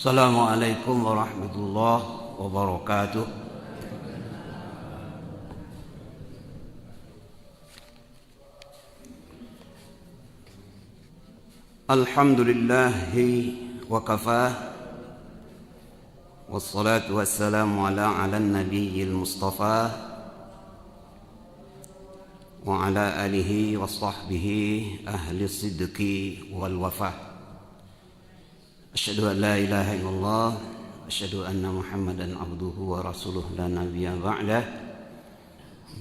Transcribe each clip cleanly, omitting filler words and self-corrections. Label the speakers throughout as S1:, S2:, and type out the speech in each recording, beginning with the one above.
S1: Assalamualaikum warahmatullahi wabarakatuh. Alhamdulillahi wa kafah, wassalatu wassalamu ala nabiyyil mustafa wa ala alihi wa sahbihi ahli sidqi wal wafah. Asyhadu an la ilaha illallah, asyhadu anna Muhammadan abduhu wa rasuluh la nabiyya ba'dah.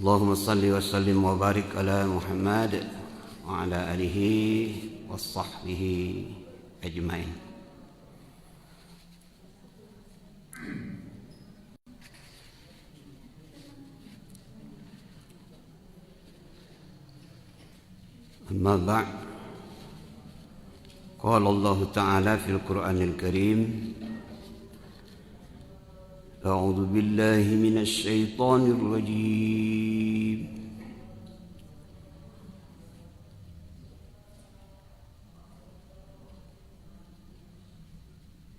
S1: Allahumma salli wa sallim wa barik ala Muhammad wa ala alihi wa sahbihi ajmain. Amma ba'd. Qala Allah Ta'ala fil Qur'anil Karim, A'udzu billahi minasy syaithanir rajim.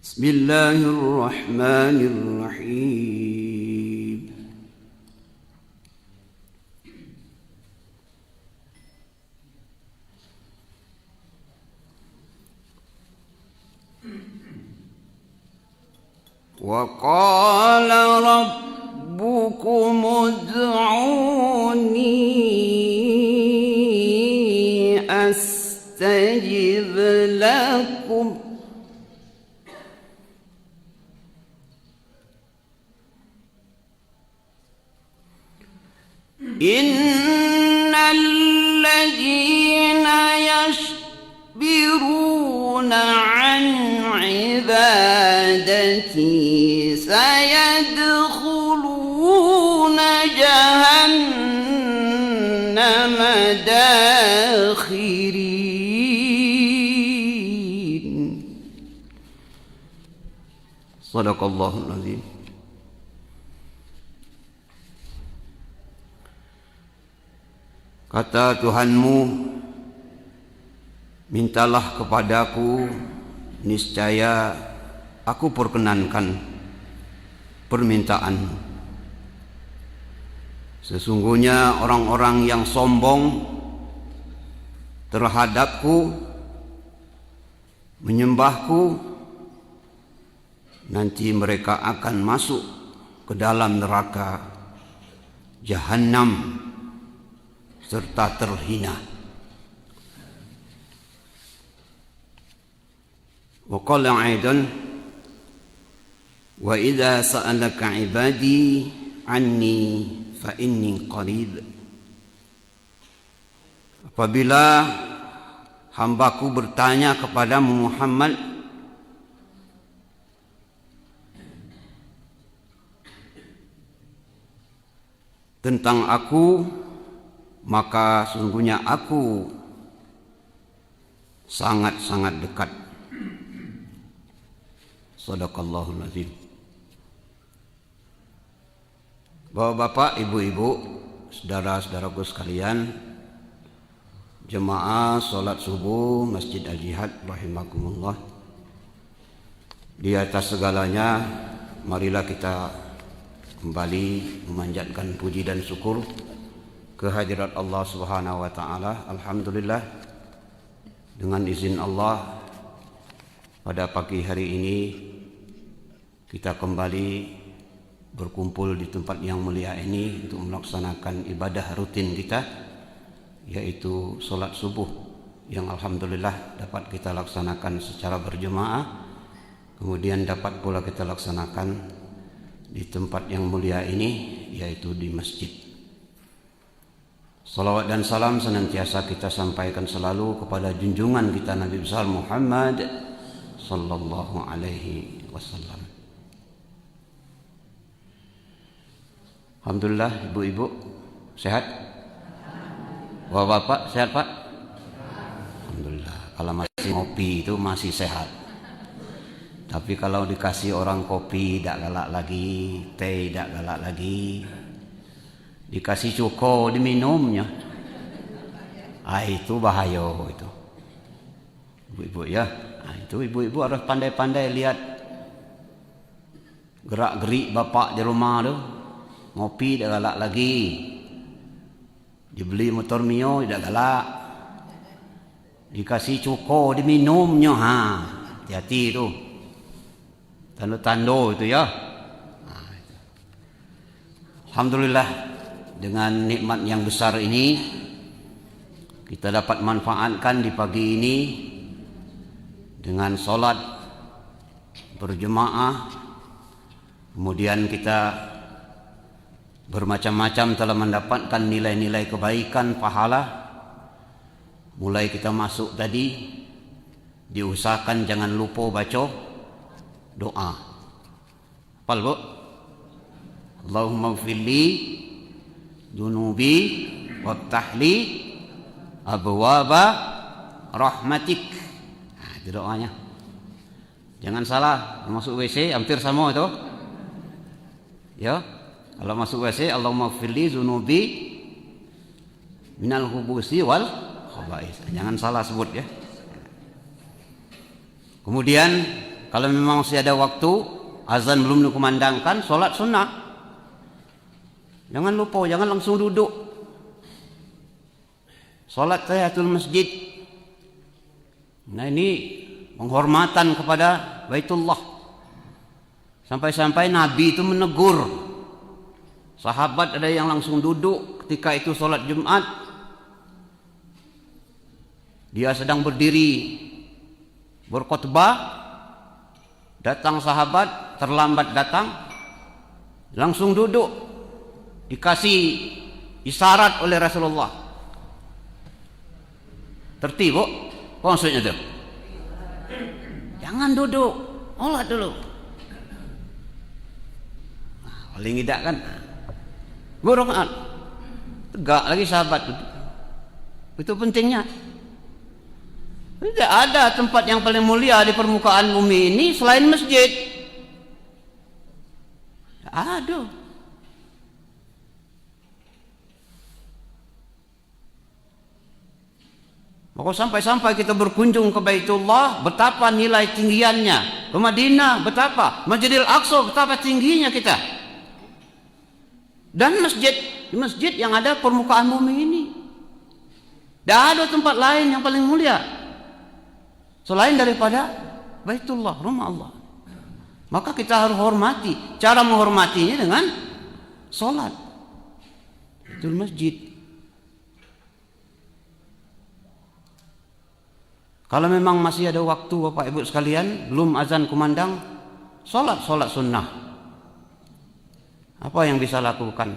S1: Bismillahirrahmanirrahim. وقال ربكم ادعوني أستجب لكم إن الذين يستكبرون عن عبادتي سيدخلون جهنم داخرين. صدق الله العظيم. Kata Tuhanmu, mintalah kepadaku, niscaya aku perkenankan permintaanmu. Sesungguhnya orang-orang yang sombong terhadapku, menyembahku, nanti mereka akan masuk ke dalam neraka Jahannam serta terhina. Wa qala aidan, wa idza sa'alaka ibadi anni fa inni qarib. Apabila hambaku bertanya kepadamu Muhammad tentang aku, maka sungguhnya aku sangat-sangat dekat. Shadaqallahul azim. Bapak-bapak, ibu-ibu, saudara-saudaraku sekalian, jemaah salat subuh Masjid Al-Jihad rahimakumullah. Di atas segalanya, marilah kita kembali memanjatkan puji dan syukur kehadirat Allah Subhanahu wa taala. Alhamdulillah, dengan izin Allah pada pagi hari ini kita kembali berkumpul di tempat yang mulia ini untuk melaksanakan ibadah rutin kita, yaitu solat subuh, yang alhamdulillah dapat kita laksanakan secara berjemaah, kemudian dapat pula kita laksanakan di tempat yang mulia ini, yaitu di masjid. Salawat dan salam senantiasa kita sampaikan selalu kepada junjungan kita Nabi besar Muhammad sallallahu alaihi wasallam. Alhamdulillah, ibu-ibu sehat? Bapak-bapak sehat, Pak? Alhamdulillah. Kalau masih ngopi itu masih sehat. Tapi kalau dikasih orang kopi tidak galak lagi, teh tidak galak lagi, dikasih cuko diminumnya, itu bahaya itu. Ibu-ibu ya, itu ibu-ibu harus pandai-pandai lihat gerak-gerik bapak di rumah tu, ngopi dah galak lagi. Dibeli motor Mio dah galak. Dikasih cuko diminumnya, hati-hati tu. Tanda-tanda itu ya. Alhamdulillah, dengan nikmat yang besar ini kita dapat manfaatkan di pagi ini dengan solat berjemaah. Kemudian kita bermacam-macam telah mendapatkan nilai-nilai kebaikan, pahala. Mulai kita masuk tadi, diusahakan jangan lupa baca doa. Hafal bu? Allahumma gfirli dunubi waftahli abwaba rahmatik. Itu doanya. Jangan salah, masuk WC hampir sama itu. Ya, kalau masuk WC, Allahumma gfirli dunubi minal hubusi wal khaba'is. Jangan salah sebut ya. Kemudian kalau memang masih ada waktu, azan belum dikumandangkan, solat sunnah. Jangan lupa, jangan langsung duduk. Solat tahiyatul masjid. Nah ini penghormatan kepada Baitullah. Sampai-sampai Nabi itu menegur. Sahabat ada yang langsung duduk ketika itu solat Jumat. Dia sedang berdiri berkhutbah. Datang sahabat, terlambat datang. Langsung duduk. Dikasih isyarat oleh Rasulullah. Tertib, bu? Apa maksudnya itu? Jangan duduk, sholat dulu. Paling tidak kan? Rakaat. Tegak lagi sahabat. Itu pentingnya. Tidak ada tempat yang paling mulia di permukaan bumi ini selain masjid. Aduh. Maka sampai-sampai kita berkunjung ke Baitullah, betapa nilai tinggiannya. Ke Madinah, betapa. Masjidil Aqsa, betapa tingginya kita. Dan masjid yang ada permukaan bumi ini. Tidak ada tempat lain yang paling mulia selain daripada Baitullah, rumah Allah. Maka kita harus hormati. Cara menghormatinya dengan solat. Itu masjid. Kalau memang masih ada waktu Bapak Ibu sekalian, belum azan kumandang, solat sunnah. Apa yang bisa lakukan?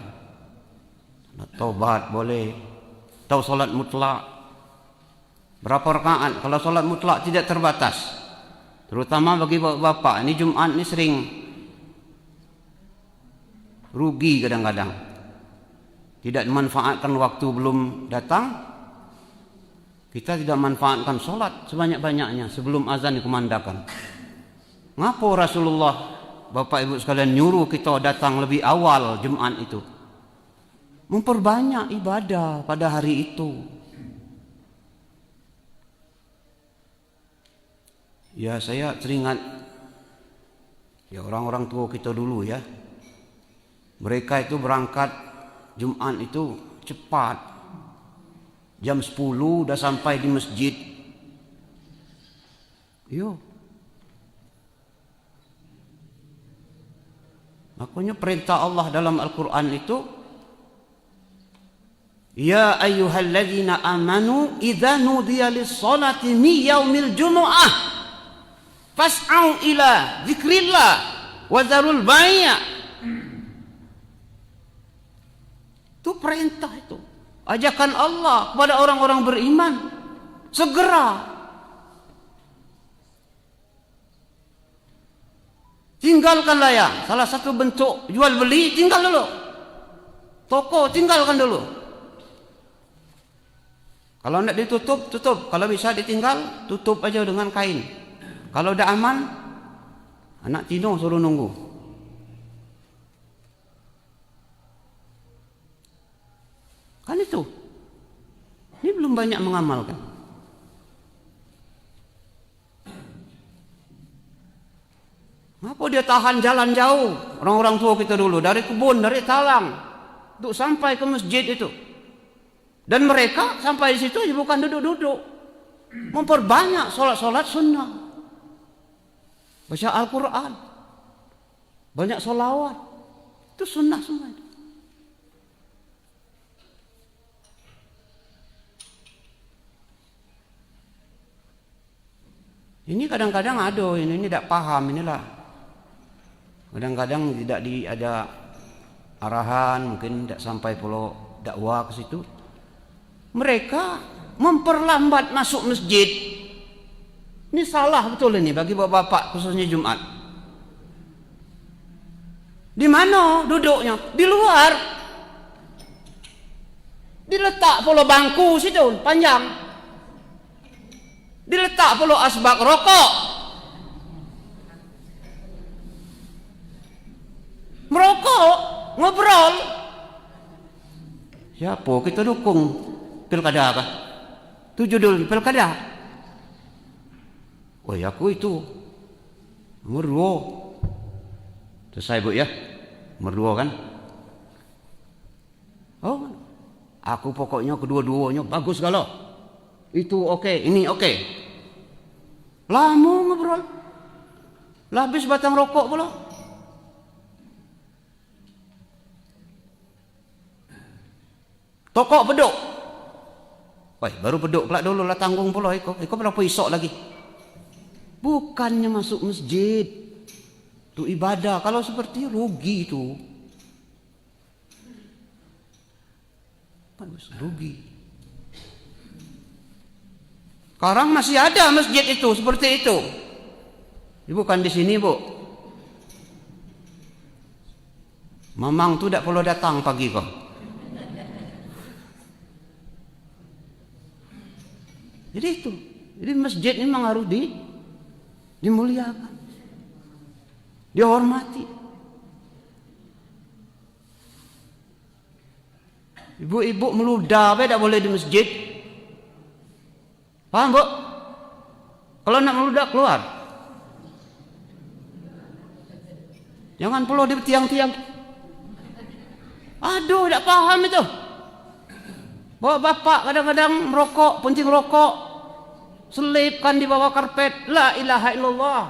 S1: Taubat boleh, atau solat mutlak. Berapa rakaat? Kalau solat mutlak tidak terbatas. Terutama bagi bapak, ini Jumat ini sering rugi kadang-kadang. Tidak memanfaatkan waktu belum datang. Kita tidak manfaatkan solat sebanyak-banyaknya sebelum azan dikumandangkan. Ngapa Rasulullah, Bapak Ibu sekalian, nyuruh kita datang lebih awal Jumat itu? Memperbanyak ibadah pada hari itu. Ya saya teringat ya orang-orang tua kita dulu ya. Mereka itu berangkat Jumat itu cepat. Jam 10 udah sampai di masjid. Yo. Makanya perintah Allah dalam Al-Quran itu, ya ayyuhalladzina amanu idza nudiya lis-sholati min yaumil jumu'ah fas'au ila dzikrillah wa dzarul bai'. Itu perintah itu. Ajakan Allah kepada orang-orang beriman. Segera. Tinggalkanlah ya. Salah satu bentuk jual beli, tinggal dulu. Toko, tinggalkan dulu. Kalau tidak ditutup, tutup. Kalau bisa ditinggal, tutup aja dengan kain. Kalau udah aman, anak Tino suruh nunggu. Kan itu. Ini belum banyak mengamalkan. Apa Kok dia tahan jalan jauh, orang-orang tua kita dulu, dari kebun, dari talang, untuk sampai ke masjid itu. Dan mereka sampai di situ bukan duduk-duduk, memperbanyak solat-solat sunnah, baca Al-Quran, banyak solawat, itu sunnah semua itu. Ini kadang-kadang ini tidak paham inilah. Kadang-kadang tidak ada arahan, mungkin tidak sampai pula dakwah ke situ. Mereka memperlambat masuk masjid. Ini salah betul ini bagi bapak-bapak khususnya Jumat. Di mana duduknya? Di luar. Diletak pula bangku situ panjang. Diletak pula asbak rokok. Merokok, ngobrol. Siapa kita dukung pilkada kah? Itu judul pilkada. Oh ya aku itu nomor 2. Selesai bu ya, nomor 2 kan? Oh, aku pokoknya kedua-duanya bagus kalau itu oke, ini oke. Lama ngobrol, lah habis batang rokok pula. Tokok beduk. Wah, baru beduk pula dulu lah tanggung pula iko berapa isok lagi. Bukannya masuk masjid. Itu ibadah. Kalau seperti rugi itu. Bagus, rugi. Sekarang masih ada masjid itu seperti itu. Bukan di sini, Bu. Mamang tu tak perlu datang pagi kok. Jadi itu. Jadi masjid ini memang harus dimuliakan. Dihormati. Ibu-ibu meludah tidak boleh di masjid. Paham, Bu? Kalau nak meludah keluar. Jangan perlu di tiang-tiang. Aduh, tidak paham itu. Bawa bapak kadang-kadang merokok, punting rokok, selipkan di bawah karpet. La ilaha illallah.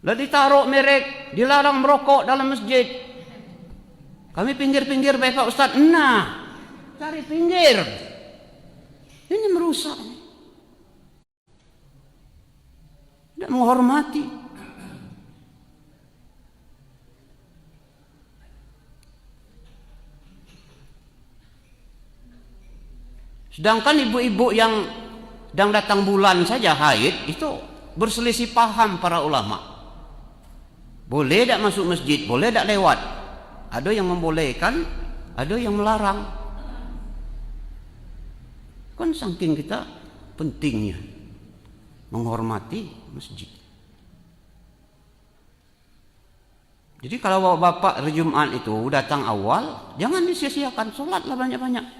S1: Lah ditaruh merek, dilarang merokok dalam masjid. Kami pinggir-pinggir baik Pak Ustaz. Nah, cari pinggir. Ini merusak. Tidak menghormati. Sedangkan ibu-ibu yang sedang datang bulan saja haid itu berselisih paham para ulama. Boleh tak masuk masjid, boleh tak lewat. Ada yang membolehkan, ada yang melarang. Kan saking kita pentingnya menghormati masjid. Jadi kalau bapak hari Jumat itu datang awal, jangan disia-siakan, sholatlah banyak-banyak.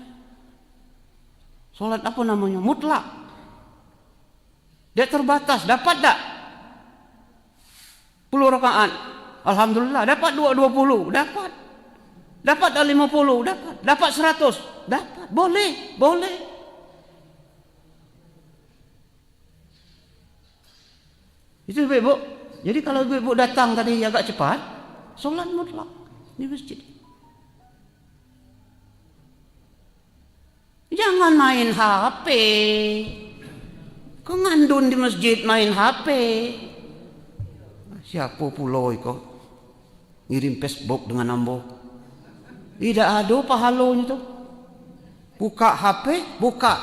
S1: Sholat apa namanya? Mutlak. Dia terbatas, dapat tak? 10 rakaat. Alhamdulillah, dapat 20, dapat. Dapat 50, dapat. Dapat 100, dapat. Boleh, boleh. Itu ibu. Jadi kalau ibu datang tadi agak cepat, sholat mutlak di masjid. Jangan main HP. Kau ngandun di masjid main HP. Siapa pula itu ngirim Facebook dengan ambo? Tidak ada pahalonya tu. Buka HP, buka.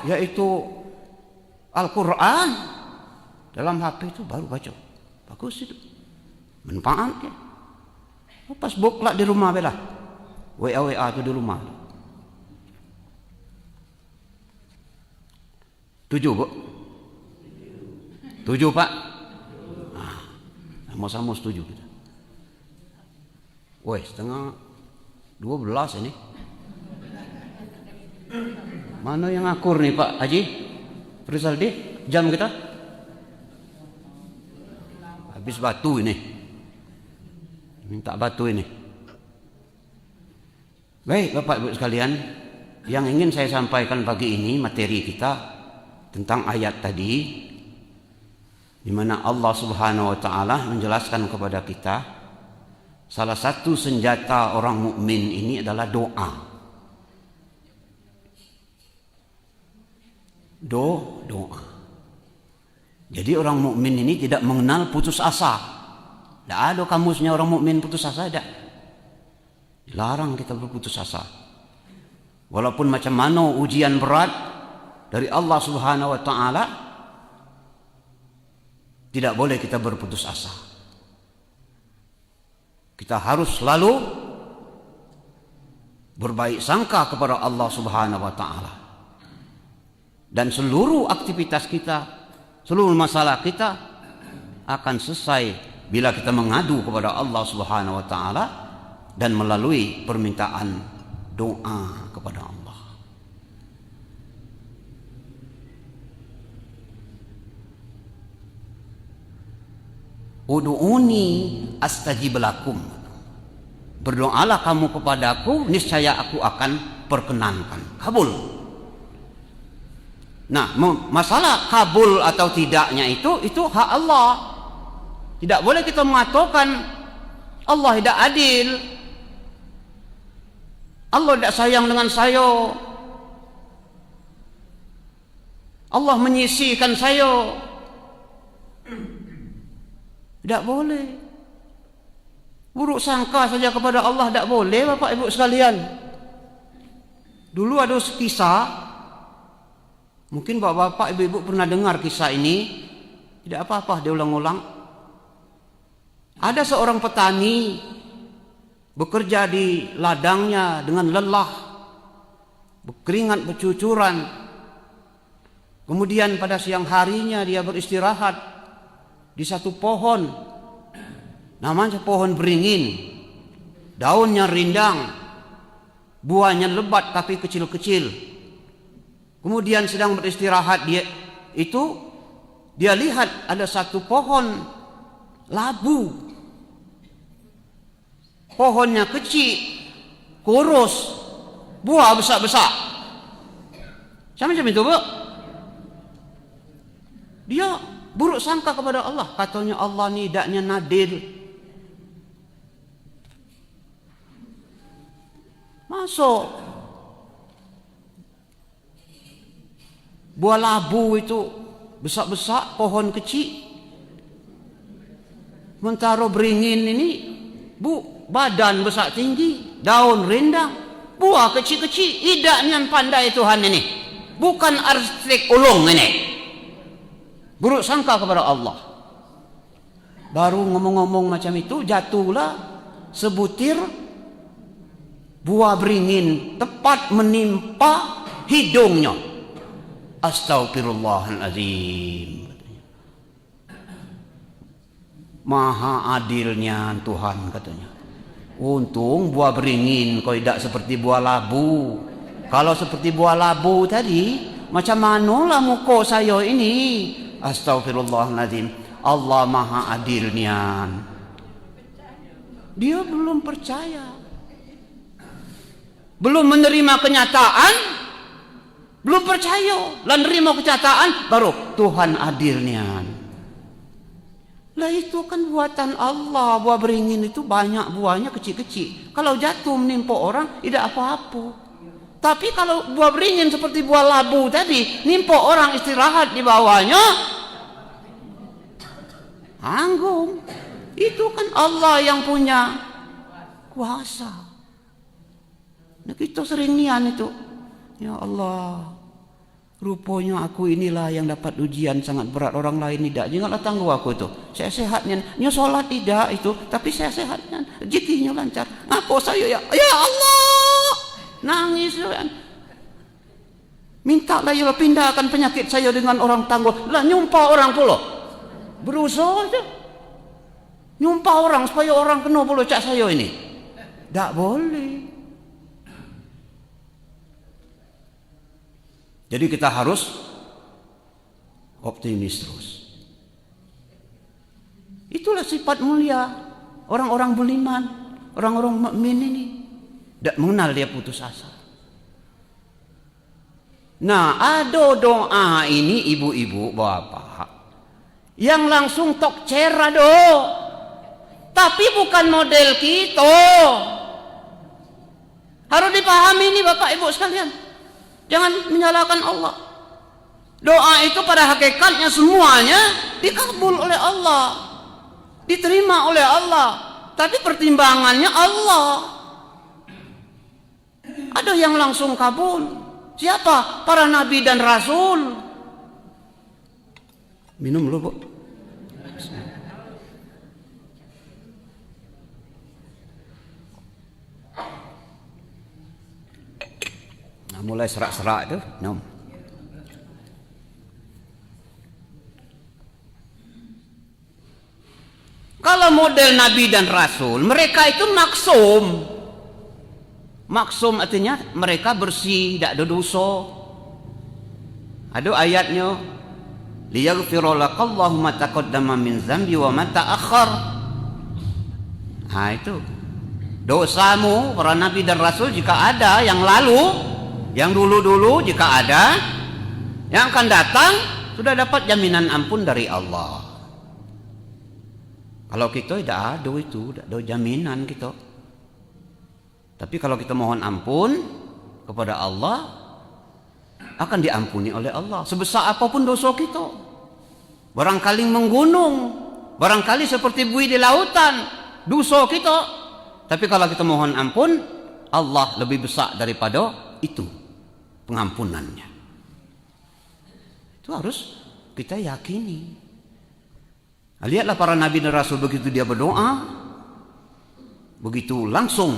S1: Yaitu Al-Quran. Dalam HP itu baru baca. Bagus itu. Manfaatnya. Facebook lah di rumah bela. WA itu di rumah. 7 Bu. 7 Pak. Nah, sama-sama setuju kita. Woi, setengah 12 ini. Mana yang akur nih Pak Haji Rizaldi? Jam kita? Habis batu ini. Minta batu ini. Baik Bapak Ibu sekalian, yang ingin saya sampaikan pagi ini materi kita tentang ayat tadi, di mana Allah Subhanahu wa taala menjelaskan kepada kita salah satu senjata orang mukmin ini adalah doa. Doa. Jadi orang mukmin ini tidak mengenal putus asa. Tidak ada kamusnya orang mukmin putus asa, tidak. Dilarang kita berputus asa. Walaupun macam mana ujian berat dari Allah Subhanahu wa taala, tidak boleh kita berputus asa. Kita harus selalu berbaik sangka kepada Allah Subhanahu wa taala. Dan seluruh aktivitas kita, seluruh masalah kita akan selesai bila kita mengadu kepada Allah Subhanahu wa taala dan melalui permintaan doa kepada Allah. Ud'uni astajib lakum. Berdoalah kamu kepadaku, niscaya aku akan perkenankan. Kabul. Nah, masalah kabul atau tidaknya itu hak Allah. Tidak boleh kita mengatakan Allah tidak adil, Allah tidak sayang dengan saya, Allah menyisihkan saya. Tidak boleh. Buruk sangka saja kepada Allah tidak boleh, Bapak Ibu sekalian. Dulu ada kisah, mungkin bapak-bapak, ibu-ibu pernah dengar kisah ini. Tidak apa-apa diulang-ulang. Ada seorang petani bekerja di ladangnya dengan lelah, berkeringat bercucuran. Kemudian pada siang harinya dia beristirahat di satu pohon. Namanya pohon beringin. Daunnya rindang, buahnya lebat tapi kecil-kecil. Kemudian sedang beristirahat dia lihat ada satu pohon labu. Pohonnya kecil, kurus, buah besar-besar. Macam itu, Bu. Dia buruk sangka kepada Allah. Katanya Allah ni tidaknya nadil. Masuk buah labu itu besar-besar, pohon kecil. Sementara beringin ini, badan besar tinggi, daun rindang, buah kecil-kecil. Idaknya pandai Tuhan ini. Bukan arsitek ulung ini. Buruk sangka kepada Allah. Baru ngomong-ngomong macam itu, jatuhlah sebutir buah beringin tepat menimpa hidungnya. Astagfirullahaladzim. Maha adilnya Tuhan, katanya. Untung buah beringin kau tidak seperti buah labu. Kalau seperti buah labu tadi, macam manalah muka saya ini. Astagfirullahaladzim. Allah maha adilnya. Dia belum percaya, belum menerima kenyataan, belum percaya. Lan nerima kenyataan, baru Tuhan adilnya. Lah itu kan buatan Allah. Buah beringin itu banyak buahnya kecil-kecil. Kalau jatuh menimpa orang tidak apa-apa. Tapi kalau buah beringin seperti buah labu tadi, nimpa orang istirahat di bawahnya, tanggung. Itu kan Allah yang punya kuasa. Nah, kita sering nian itu. Ya Allah, rupanya aku inilah yang dapat ujian sangat berat, orang lain tidak. Janganlah tangguh aku itu. Saya sehatnya, sholat tidak itu, tapi saya sehatnya, rezekinya lancar. Apa saya ya Allah, nangis kan. Mintalah ya pindahkan penyakit saya dengan orang tangguh. Lah nyumpah orang pula. Berusaha aja. Nyumpah orang supaya orang kena pula cak saya ini. Tak boleh. Jadi kita harus optimis terus. Itulah sifat mulia orang-orang beriman, orang-orang mukmin ini. Tidak mengenal dia putus asa. Nah, ada doa ini ibu-ibu, bapak, yang langsung tok cerado. Tapi bukan model kita. Harus dipahami ini bapak ibu sekalian. Jangan menyalahkan Allah. Doa itu pada hakikatnya semuanya dikabul oleh Allah, diterima oleh Allah. Tapi pertimbangannya Allah. Ada yang langsung kabul. Siapa? Para nabi dan rasul. Minum dulu, Bu. Nah, mulai serak-serak itu, minum. Kalau model nabi dan rasul, mereka itu maksum. Maksum artinya mereka bersih, tidak ada dosa. Ada ayatnya, liyaghfira lakallahu ma taqaddama min dzambi wa ma ta'akhkhar. Nah, itu dosamu para nabi dan rasul jika ada yang lalu, yang dulu-dulu jika ada, yang akan datang sudah dapat jaminan ampun dari Allah. Kalau kita tidak ada itu, tidak ada jaminan kita. Tapi kalau kita mohon ampun kepada Allah, akan diampuni oleh Allah. Sebesar apapun dosa kita. Barangkali menggunung, barangkali seperti buih di lautan, dosa kita. Tapi kalau kita mohon ampun, Allah lebih besar daripada itu pengampunannya. Itu harus kita yakini. Lihatlah para nabi dan rasul, begitu dia berdoa, begitu langsung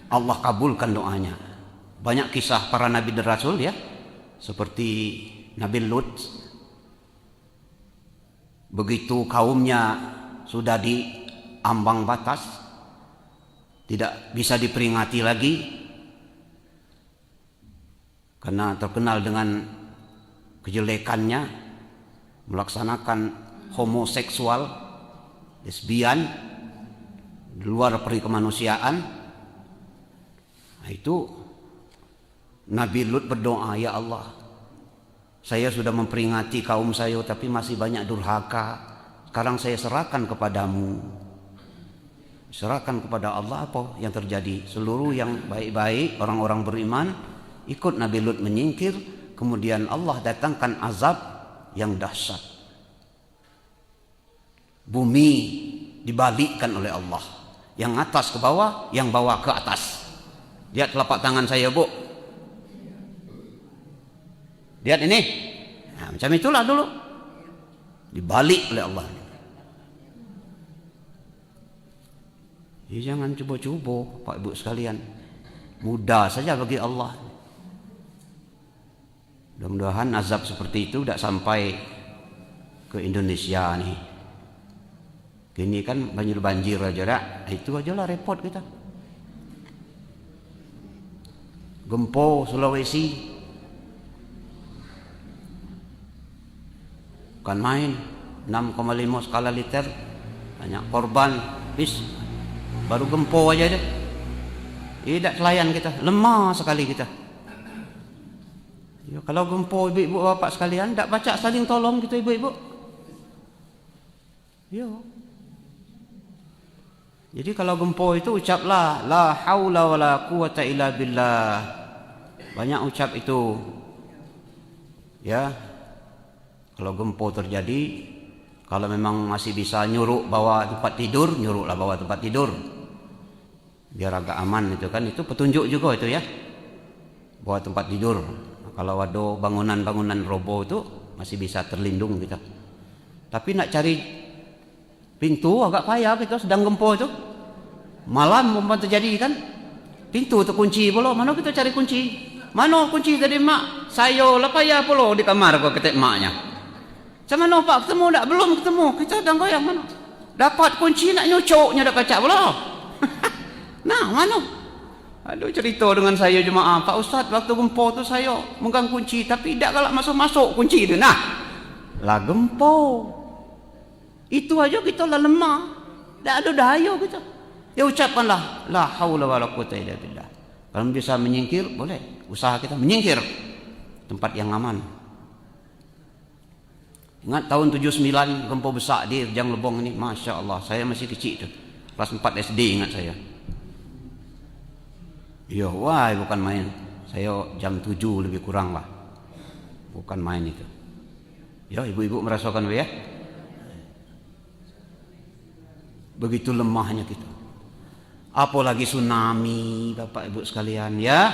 S1: Allah kabulkan doanya. Banyak kisah para nabi dan rasul ya, seperti Nabi Lut. Begitu kaumnya sudah di ambang batas, tidak bisa diperingati lagi karena terkenal dengan kejelekannya, melaksanakan homoseksual, lesbian, di luar peri kemanusiaan. Nah, itu Nabi Lut berdoa, ya Allah, saya sudah memperingati kaum saya tapi masih banyak durhaka. Sekarang saya serahkan kepadamu. Serahkan kepada Allah. Apa yang terjadi? Seluruh yang baik-baik, orang-orang beriman ikut Nabi Lut menyingkir. Kemudian Allah datangkan azab yang dahsyat. Bumi dibalikkan oleh Allah. Yang atas ke bawah, yang bawah ke atas. Lihat telapak tangan saya, Bu. Lihat ini. Nah, macam itulah dulu. Dibalik oleh Allah. Ya, jangan coba-coba, Pak Ibu sekalian. Mudah saja bagi Allah. Mudah-mudahan azab seperti itu tidak sampai ke Indonesia nih. Gini kan banjir aja dah. Itu aja lah repot kita. Gempa Sulawesi bukan main, 6,5 skala liter, banyak korban. Bis baru gempa aja deh. Tidak selayan kita, lemah sekali kita. Ya, kalau gempa ibu-ibu bapak sekalian, tidak baca saling tolong gitu ibu-ibu. Ya. Jadi kalau gempa itu ucaplah la haula wala quwata illa billah. Banyak ucap itu. Ya. Kalau gempa terjadi, kalau memang masih bisa nyuruh bawa tempat tidur, nyuruhlah bawa tempat tidur. Biar agak aman itu kan, itu petunjuk juga itu ya. Bawa tempat tidur. Kalau ada bangunan-bangunan roboh itu masih bisa terlindung kita. Tapi nak cari pintu agak payah kita sedang gempa itu. Malam umpama terjadi kan, pintu terkunci pula. Mana kita cari kunci? Mana kunci tadi mak? Saya lah payah pula di kamar kau ketek maknya. Macam mana Pak ketemu tak? Belum ketemu. Kita sedang goyang mana? Dapat kunci nak nyucuknya dah kacak pula. Nah mana? Aduh, cerita dengan saya jemaah, Pak Ustaz waktu gempa tu saya megang kunci tapi tidak galak masuk-masuk kunci itu. Nah, lah gempa. Itu aja kita lah lemah. Tak ada daya kita. Ya ucapkanlah la haula wala quwata illa billah. Kalau bisa menyingkir, boleh. Usaha kita menyingkir tempat yang aman. Ingat tahun 79 gempa besar di Rejang Lebong ini, Masya Allah, saya masih kecil tu. Kelas 4 SD ingat saya. Ya, wah, bukan main. Saya jam 7 lebih kurang lah. Bukan main itu. Ya, ibu-ibu merasakan ya. Begitu lemahnya kita. Apalagi tsunami, Bapak Ibu sekalian, ya.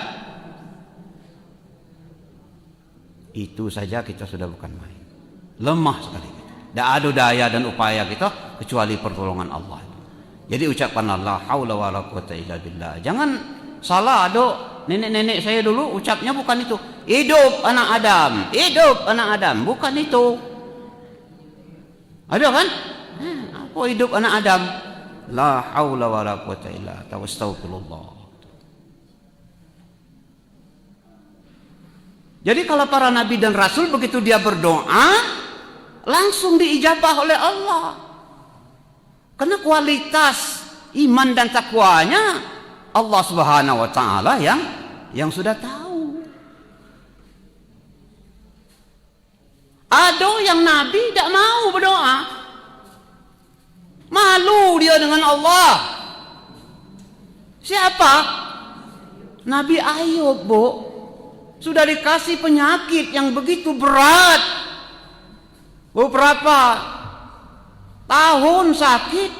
S1: Itu saja kita sudah bukan main. Lemah sekali kita. Tidak ada daya dan upaya kita kecuali pertolongan Allah. Jadi ucapkanlah la haula wala quwata illa billah. Jangan salah, nenek-nenek saya dulu ucapnya bukan itu. Hidup anak Adam, hidup anak Adam, bukan itu. Ada kan? Apa hidup anak Adam? La haula wala quwata illa billah. Jadi kalau para nabi dan rasul begitu dia berdoa langsung diijabah oleh Allah. Karena kualitas iman dan takwanya Allah Subhanahu wa taala yang sudah tahu. Ada yang nabi tidak mau berdoa. Malu dia dengan Allah. Siapa? Nabi Ayub, Bu. Sudah dikasih penyakit yang begitu berat. Beberapa tahun sakit.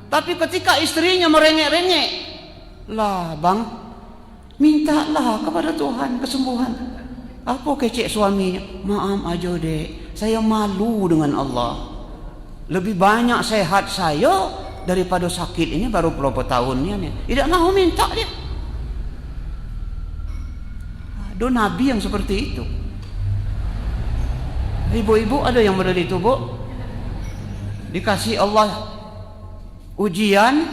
S1: Tapi ketika istrinya merengek-rengek. Lah bang, mintalah kepada Tuhan kesembuhan. Apa kecek suaminya? Maaf aja dek, saya malu dengan Allah. Lebih banyak sehat saya daripada sakit ini baru beberapa tahunnya nih. Tidak mau minta dia. Ada nabi yang seperti itu. Ibu-ibu ada yang berada itu, Bu? Dikasih Allah ujian,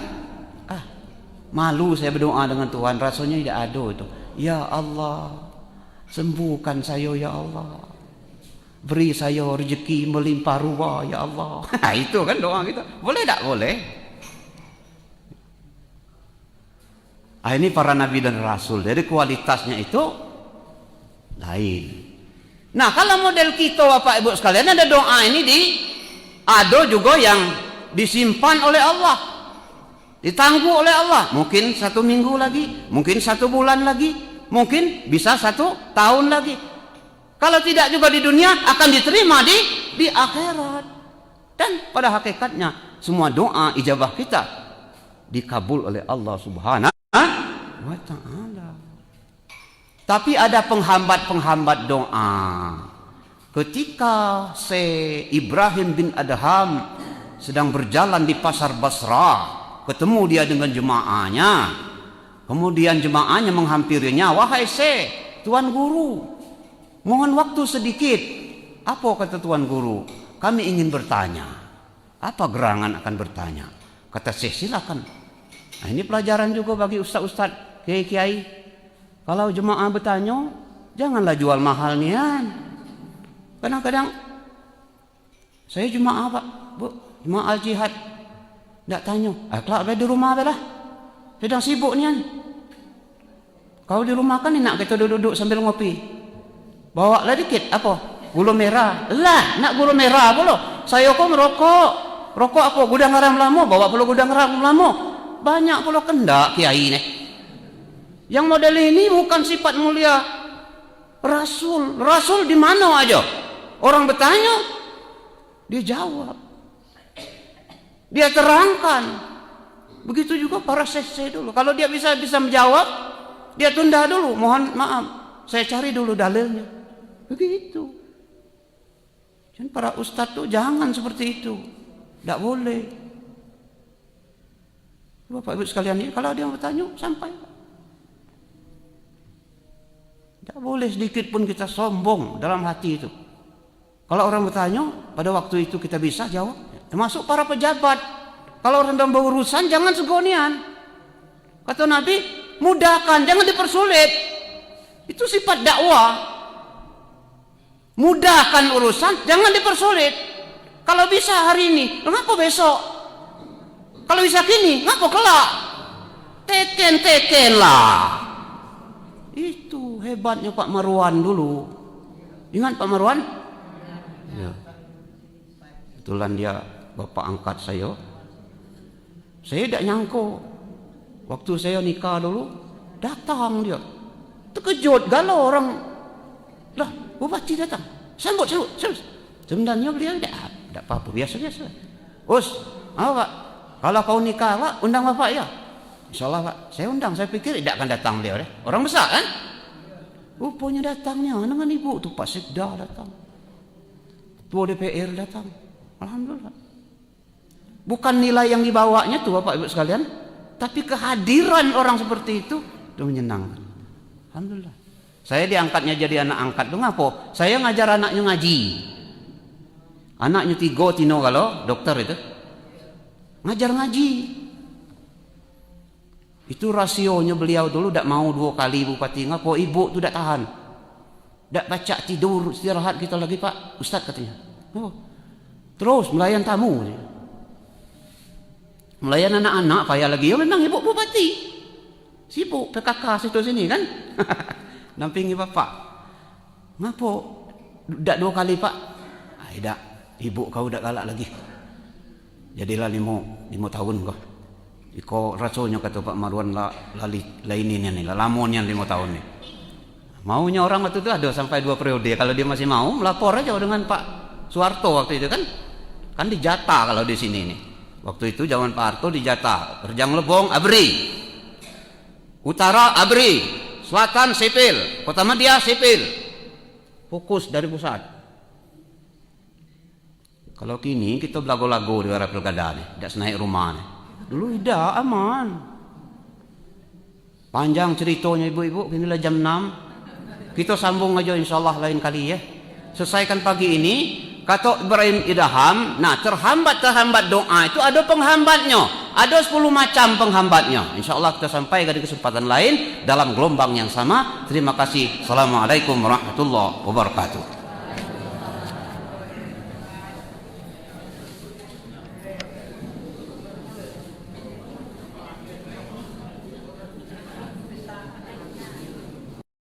S1: malu saya berdoa dengan Tuhan, rasanya tidak ada itu. Ya Allah, sembuhkan saya ya Allah. Beri saya rezeki melimpah ruah ya Allah. Itu kan doa kita. Boleh tak? Boleh. Ini para nabi dan rasul. Jadi kualitasnya itu lain. Nah, kalau model kita Bapak Ibu sekalian, ada doa ini ada juga yang disimpan oleh Allah, ditangguh oleh Allah. Mungkin 1 minggu lagi, mungkin 1 bulan lagi, mungkin bisa 1 tahun lagi. Kalau tidak juga di dunia akan diterima di akhirat. Dan pada hakikatnya semua doa ijabah kita dikabul oleh Allah Subhanahu wa taala. Tapi ada penghambat-penghambat doa. Ketika Ibrahim bin Adham sedang berjalan di pasar Basrah, ketemu dia dengan jemaahnya. Kemudian jemaahnya menghampirinya, "Wahai Tuan Guru, mohon waktu sedikit." Apa kata Tuan Guru? "Kami ingin bertanya." Apa gerangan akan bertanya? Kata silakan. Nah, ini pelajaran juga bagi ustaz-ustaz, kiai-kiai. Kalau jemaah bertanya, janganlah jual mahal nian. Kadang-kadang saya jemaah Pak, Bu, jemaah jihad. Tak tanya, kelak di rumah lah. Sedang sibuk nian. Kalau di rumah kan nak kita duduk-duduk sambil ngopi. Bawa lah dikit apa? Gula merah. Lah, nak gula merah apa lo? Saya kok merokok. Rokok apa? Gudang garam lama, bawa pula gudang garam lama. Banyak pula kendak kiai nih. Yang model ini bukan sifat mulia Rasul. Rasul di mana aja? Orang bertanya, dia jawab. Dia terangkan. Begitu juga para sese dulu. Kalau dia bisa menjawab, dia tunda dulu. Mohon maaf, saya cari dulu dalilnya. Begitu. Dan para ustadz tuh jangan seperti itu. Tidak boleh. Bapak Ibu sekalian ini, kalau dia bertanya, sampai. Tidak boleh sedikit pun kita sombong dalam hati itu. Kalau orang bertanya, pada waktu itu kita bisa jawab. Termasuk para pejabat. Kalau orang dalam berurusan, jangan segonian. Kata Nabi, mudahkan, jangan dipersulit. Itu sifat dakwah. Mudahkan urusan, jangan dipersulit. Kalau bisa hari ini, ngapa besok? Kalau bisa kini, ngapa kelak? Teken lah. Itu hebatnya Pak Marwan dulu. Ingat Pak Marwan? Ya. Kebetulan dia bapak angkat saya. Saya tidak nyangka. Waktu saya nikah dulu, datang dia. Terkejut galau orang. Lah, bupati datang. Sambut. Sebenarnya beliau tidak apa-apa, biasa-biasa. Us, apa Pak? Kalau kau nikah Pak, undang Bapak ya. Insyaallah Pak, saya undang. Saya pikir tidak akan datang beliau deh. Orang besar kan? Rupanya datangnya dengan ibu tuh Pak Sekda datang. Ketua DPR datang. Alhamdulillah. Bukan nilai yang dibawanya tuh Bapak Ibu sekalian, tapi kehadiran orang seperti itu menyenangkan. Alhamdulillah. Saya diangkatnya jadi anak angkat tuh ngapa? Saya ngajar anaknya ngaji. Anaknya 3 Tino kalau dokter itu. Ngajar ngaji. Itu rasionya beliau dulu tidak mau 2 kali bupati. Ngapa ibu tuh tidak tahan. Tidak baca tidur istirahat kita lagi Pak Ustadz katanya. Oh. Terus melayan tamu. Melayan anak-anak payah lagi. Ya memang ibu bupati. Sibuk PKK situ sini kan. Nampingi bapak. Ngapa? Tidak 2 kali Pak. Tidak. Ibu kau tidak galak lagi. Jadilah 5 tahun kau. Iko rasanya kata Pak Marwan lainnya nih. Lamonnya 5 tahun nih. Maunya orang waktu itu ada sampai 2 periode. Kalau dia masih mau melapor aja dengan Pak Soeharto waktu itu kan. Kan dijatah kalau di sini nih. Waktu itu zaman Pak Harto dijatah. Rejang Lebong ABRI. Utara ABRI. Selatan sipil. Kota Media sipil. Fokus dari pusat. Kalau kini kita belago-lago di arah pilkada nih. Tidak senaik rumah nih. Dulu tidak aman. Panjang ceritanya ibu-ibu. Inilah jam 6. Kita sambung aja insyaallah lain kali ya. Selesaikan pagi ini. Kata Ibrahim Idham, nah terhambat doa itu ada penghambatnya. Ada 10 macam penghambatnya. InsyaAllah kita sampai ke kesempatan lain dalam gelombang yang sama. Terima kasih. Assalamualaikum warahmatullahi wabarakatuh.